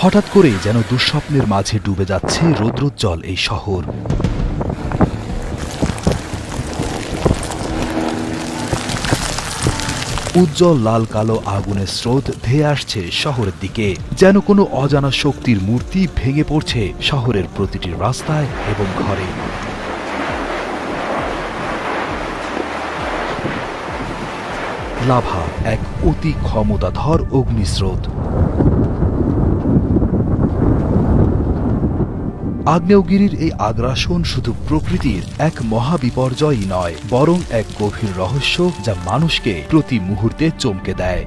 হঠাৎ করেই যেন দুঃস্বপ্নের মাঝে ডুবে যাচ্ছে রৌদ্রোজ্জ্বল এই শহর। উজ্জ্বল লাল কালো আগুনের স্রোত ধেয়ে আসছে শহরের দিকে, যেন কোনো অজানা শক্তির মূর্তি ভেঙে পড়ছে শহরের প্রতিটি রাস্তায় এবং ঘরে। লাভা এক অতি ক্ষমতাধর অগ্নিস্রোত। আগ্নেয়গিরির এই আগ্রাসন শুধু প্রকৃতির এক মহাবিপর্যয়ই নয়, বরং এক গভীর রহস্য যা মানুষকে প্রতি মুহূর্তে চমকে দেয়।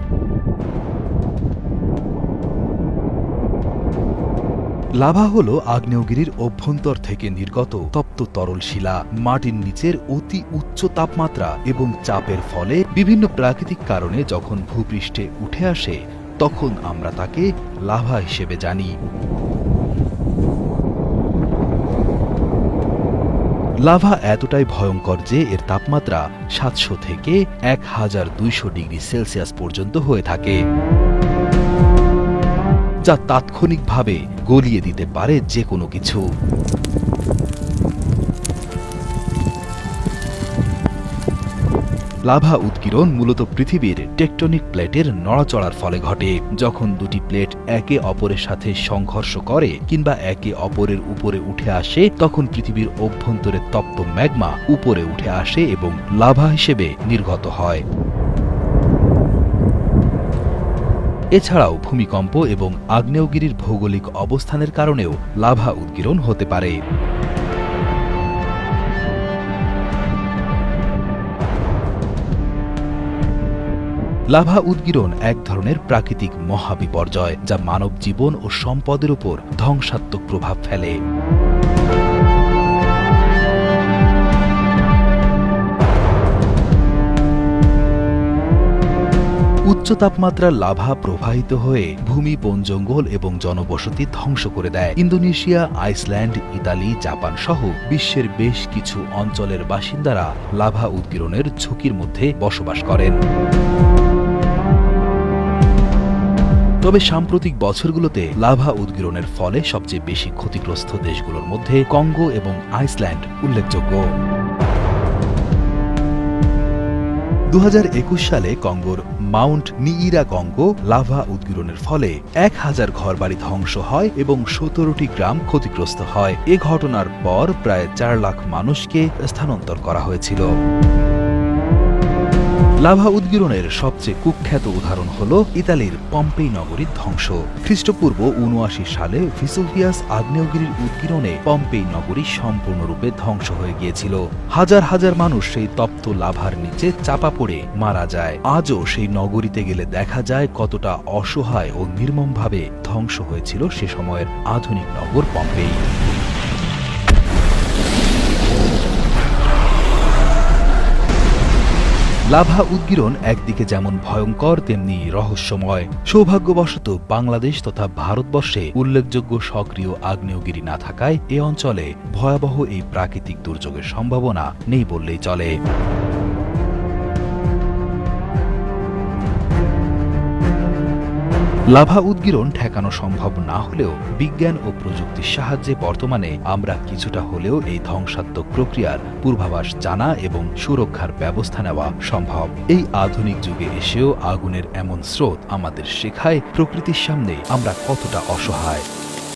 লাভা হল আগ্নেয়গিরির অভ্যন্তর থেকে নির্গত তপ্ত তরল শিলা। মাটির নিচের অতি উচ্চ তাপমাত্রা এবং চাপের ফলে বিভিন্ন প্রাকৃতিক কারণে যখন ভূপৃষ্ঠে উঠে আসে, তখন আমরা তাকে লাভা হিসেবে জানি। লাভা এতটাই ভয়ঙ্কর যে এর তাপমাত্রা 700 থেকে 1200 ডিগ্রি সেলসিয়াস পর্যন্ত হয়ে থাকে, যা তাৎক্ষণিকভাবে গলিয়ে দিতে পারে যে কোনো কিছু। লাভা উৎকীর্ণ মূলত পৃথিবীর টেকটনিক প্লেটের নড়াচড়ার ফলে ঘটে। যখন দুটি প্লেট একে অপরের সাথে সংঘর্ষ করে কিংবা একে অপরের উপরে উঠে আসে, তখন পৃথিবীর অভ্যন্তরে তপ্ত ম্যাগমা উপরে উঠে আসে এবং লাভা হিসেবে নির্গত হয়। এছাড়াও ভূমিকম্প এবং আগ্নেয়গিরির ভৌগোলিক অবস্থানের কারণেও লাভা উৎকীর্ণ হতে পারে। লাভা উৎকীর্ণ এক ধরনের প্রাকৃতিক মহাবিপর্যয়, যা মানব জীবন ও সম্পদের উপর ধ্বংসাত্মক প্রভাব ফেলে। উচ্চ তাপমাত্রার লাভা প্রবাহিত হয়ে ভূমি, বন জঙ্গল এবং জনবসতি ধ্বংস করে দেয়। ইন্দোনেশিয়া, আইসল্যান্ড, ইতালি, জাপান সহ বিশ্বের বেশ কিছু অঞ্চলের বাসিন্দারা লাভা উৎকীর্ণের ঝুঁকির মধ্যে বসবাস করেন। তবে সাম্প্রতিক বছরগুলোতে লাভা উৎকীর্ণের ফলে সবচেয়ে বেশি ক্ষতিগ্রস্ত দেশগুলোর মধ্যে কঙ্গো এবং আইসল্যান্ড উল্লেখযোগ্য। 2021 সালে কঙ্গোর মাউন্ট নিইরাগঙ্গো লাভা উৎকীর্ণের ফলে 1000 ঘরবাড়ি ধ্বংস হয় এবং 17টি গ্রাম ক্ষতিগ্রস্ত হয়। এ ঘটনার পর প্রায় 4 লাখ মানুষকে স্থানান্তর করা হয়েছিল। লাভা উৎকীর্ণের সবচেয়ে কুখ্যাত উদাহরণ হল ইতালির পম্পেই নগরীর ধ্বংস। খ্রিস্টপূর্ব 79 সালে ভিসুভিয়াস আগ্নেয়গিরির উৎকীর্ণে পম্পেই নগরী সম্পূর্ণরূপে ধ্বংস হয়ে গিয়েছিল। হাজার হাজার মানুষ সেই তপ্ত লাভার নিচে চাপা পড়ে মারা যায়। আজও সেই নগরীতে গেলে দেখা যায় কতটা অসহায় ও নির্মমভাবে ধ্বংস হয়েছিল সে সময়ের আধুনিক নগর পম্পেই। লাভা উৎকীর্ণ একদিকে যেমন ভয়ঙ্কর, তেমনি রহস্যময়। সৌভাগ্যবশত বাংলাদেশ তথা ভারতবর্ষে উল্লেখযোগ্য সক্রিয় আগ্নেয়গিরি না থাকায় এ অঞ্চলে ভয়াবহ এই প্রাকৃতিক দুর্যোগের সম্ভাবনা নেই বললেই চলে। লাভা উৎকীর্ণ ঠেকানো সম্ভব না হলেও বিজ্ঞান ও প্রযুক্তির সাহায্যে বর্তমানে আমরা কিছুটা হলেও এই ধ্বংসাত্মক প্রক্রিয়ার পূর্বাভাস জানা এবং সুরক্ষার ব্যবস্থা নেওয়া সম্ভব। এই আধুনিক যুগে এসেও আগুনের এমন স্রোত আমাদের শেখায় প্রকৃতির সামনে আমরা কতটা অসহায়।